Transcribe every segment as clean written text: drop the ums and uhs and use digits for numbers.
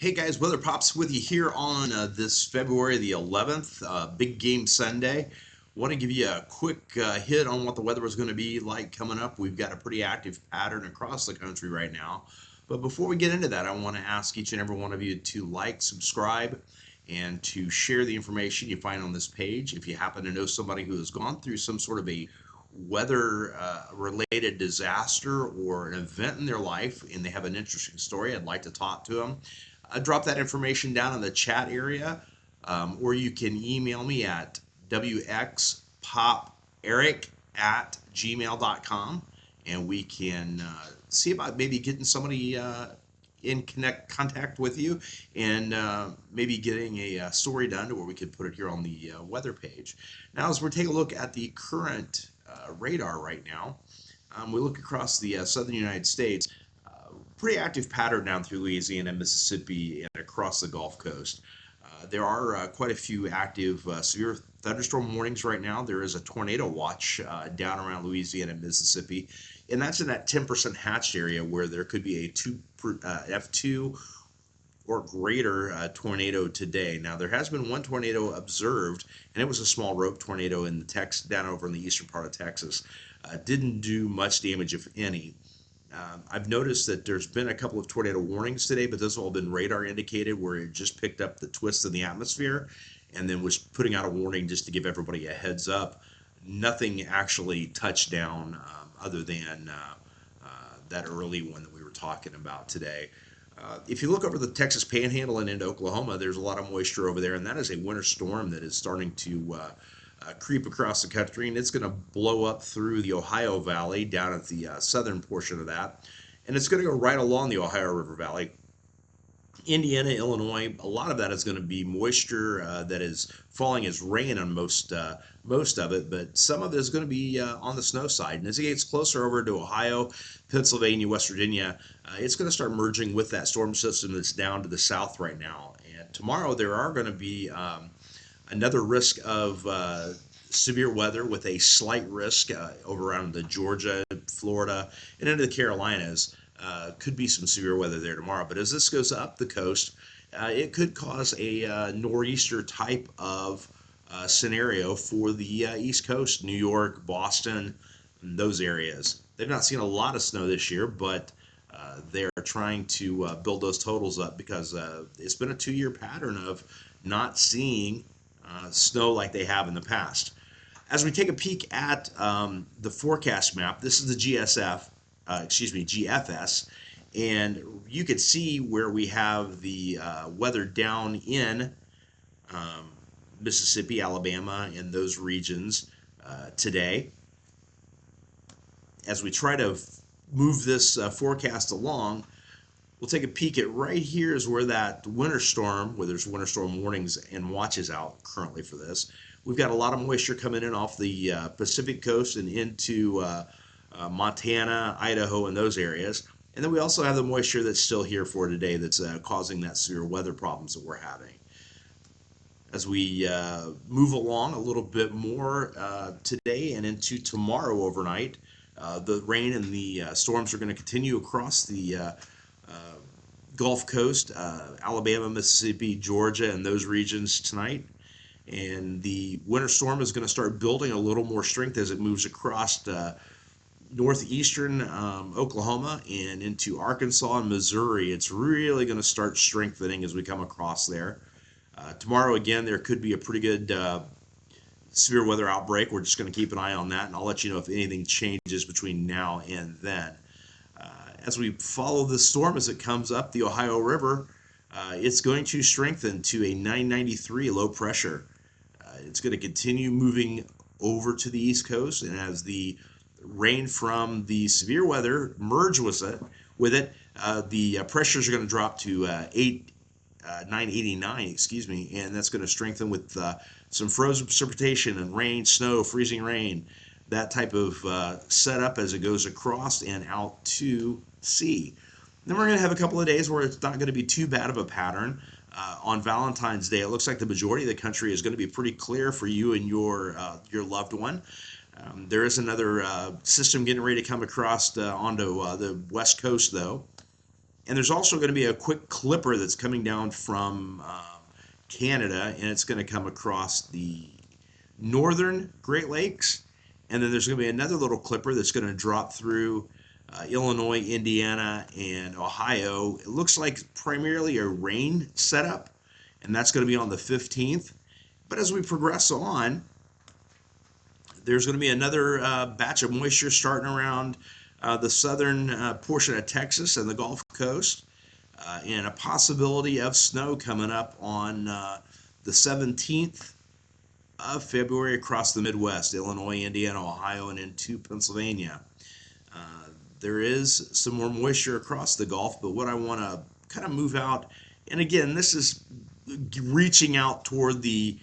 Hey guys, Weather Pops with you here on this February the 11th, Big Game Sunday. Want to give you a quick hit on what the weather is going to be like coming up. We've got a pretty active pattern across the country right now. But before we get into that, I want to ask each and every one of you to like, subscribe, and to share the information you find on this page. If you happen to know somebody who has gone through some sort of a weather related disaster or an event in their life and they have an interesting story, I'd like to talk to them. Drop that information down in the chat area, or you can email me at wxpoperic@gmail.com, and we can see about maybe getting somebody in contact with you, and maybe getting a story done to where we could put it here on the weather page. Now, as we're taking a look at the current radar right now, we look across the southern United States. Pretty active pattern down through Louisiana, Mississippi, and across the Gulf Coast. There are quite a few active severe thunderstorm warnings right now. There is a tornado watch down around Louisiana and Mississippi, and that's in that 10% hatched area where there could be a F2 or greater tornado today. Now, there has been one tornado observed, and it was a small rope tornado in the down over in the eastern part of Texas. Didn't do much damage, if any. I've noticed that there's been a couple of tornado warnings today, but those have all been radar indicated, where it just picked up the twist in the atmosphere and then was putting out a warning just to give everybody a heads up. Nothing actually touched down, other than that early one that we were talking about today. If you look over the Texas Panhandle and into Oklahoma, there's a lot of moisture over there, and that is a winter storm that is starting to creep across the country, and it's going to blow up through the Ohio Valley down at the southern portion of that, and it's going to go right along the Ohio River Valley. Indiana, Illinois, a lot of that is going to be moisture that is falling as rain on most of it, but some of it is going to be on the snow side. And as it gets closer over to Ohio, Pennsylvania, West Virginia, it's going to start merging with that storm system that's down to the south right now. And tomorrow there are going to be another risk of severe weather with a slight risk over around the Georgia, Florida, and into the Carolinas. Could be some severe weather there tomorrow. But as this goes up the coast, it could cause a nor'easter type of scenario for the East Coast, New York, Boston, and those areas. They've not seen a lot of snow this year, but they're trying to build those totals up because it's been a 2-year pattern of not seeing snow like they have in the past. As we take a peek at the forecast map, this is the GFS, and you can see where we have the weather down in Mississippi, Alabama, and those regions today. As we try to move this forecast along, we'll take a peek at right here is where that winter storm, where there's winter storm warnings and watches out currently for this. We've got a lot of moisture coming in off the Pacific coast and into Montana, Idaho, and those areas. And then we also have the moisture that's still here for today that's causing that severe weather problems that we're having. As we move along a little bit more today and into tomorrow overnight, the rain and the storms are going to continue across the Gulf Coast, Alabama, Mississippi, Georgia, and those regions tonight. And the winter storm is going to start building a little more strength as it moves across northeastern Oklahoma and into Arkansas and Missouri. It's really going to start strengthening as we come across there. Tomorrow, again, there could be a pretty good severe weather outbreak. We're just going to keep an eye on that, and I'll let you know if anything changes between now and then. As we follow the storm as it comes up the Ohio River, it's going to strengthen to a 993 low pressure. It's going to continue moving over to the East Coast, and as the rain from the severe weather merge with it, the pressures are going to drop to 989, and that's going to strengthen with some frozen precipitation and rain, snow, freezing rain, that type of setup as it goes across and out to sea. Then we're going to have a couple of days where it's not going to be too bad of a pattern. On Valentine's Day, it looks like the majority of the country is going to be pretty clear for you and your loved one. There is another system getting ready to come across onto the west coast, though. And there's also going to be a quick clipper that's coming down from Canada, and it's going to come across the northern Great Lakes. And then there's going to be another little clipper that's going to drop through Illinois, Indiana, and Ohio. It looks like primarily a rain setup, and that's going to be on the 15th. But as we progress on, there's going to be another batch of moisture starting around the southern portion of Texas and the Gulf Coast, and a possibility of snow coming up on the 17th of February across the Midwest, Illinois, Indiana, Ohio, and into Pennsylvania. There is some more moisture across the Gulf, but what I want to kind of move out, and again, this is reaching out toward the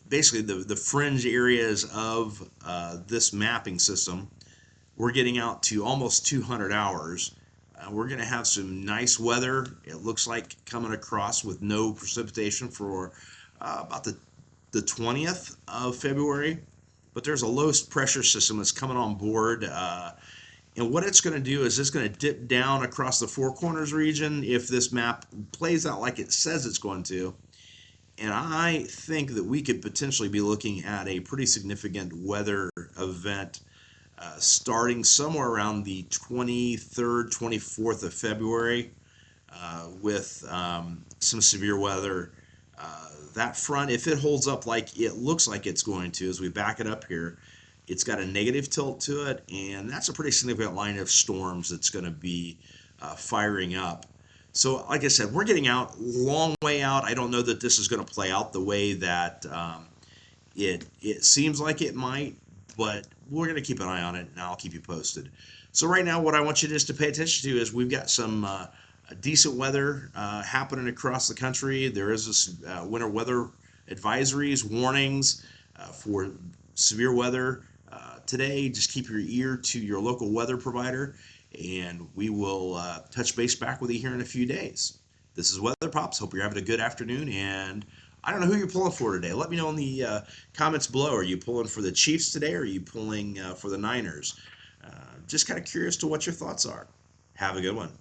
basically the fringe areas of this mapping system. We're getting out to almost 200 hours. We're going to have some nice weather. It looks like coming across with no precipitation for about the 20th of February. But there's a low pressure system that's coming on board. And what it's going to do is it's going to dip down across the Four Corners region if this map plays out like it says it's going to. And I think that we could potentially be looking at a pretty significant weather event starting somewhere around the 23rd, 24th of February with some severe weather. That front, if it holds up like it looks like it's going to, as we back it up here, it's got a negative tilt to it, and that's a pretty significant line of storms that's going to be firing up. So, like I said, we're getting out long way out. I don't know that this is going to play out the way that it seems like it might, but we're going to keep an eye on it, and I'll keep you posted. So right now, what I want you just to pay attention to is we've got some decent weather happening across the country. There is this winter weather advisories, warnings for severe weather today. Just keep your ear to your local weather provider, and we will touch base back with you here in a few days. This is Weather Pops. Hope you're having a good afternoon, and I don't know who you're pulling for today. Let me know in the comments below. Are you pulling for the Chiefs today, or are you pulling for the Niners? Just kind of curious to what your thoughts are. Have a good one.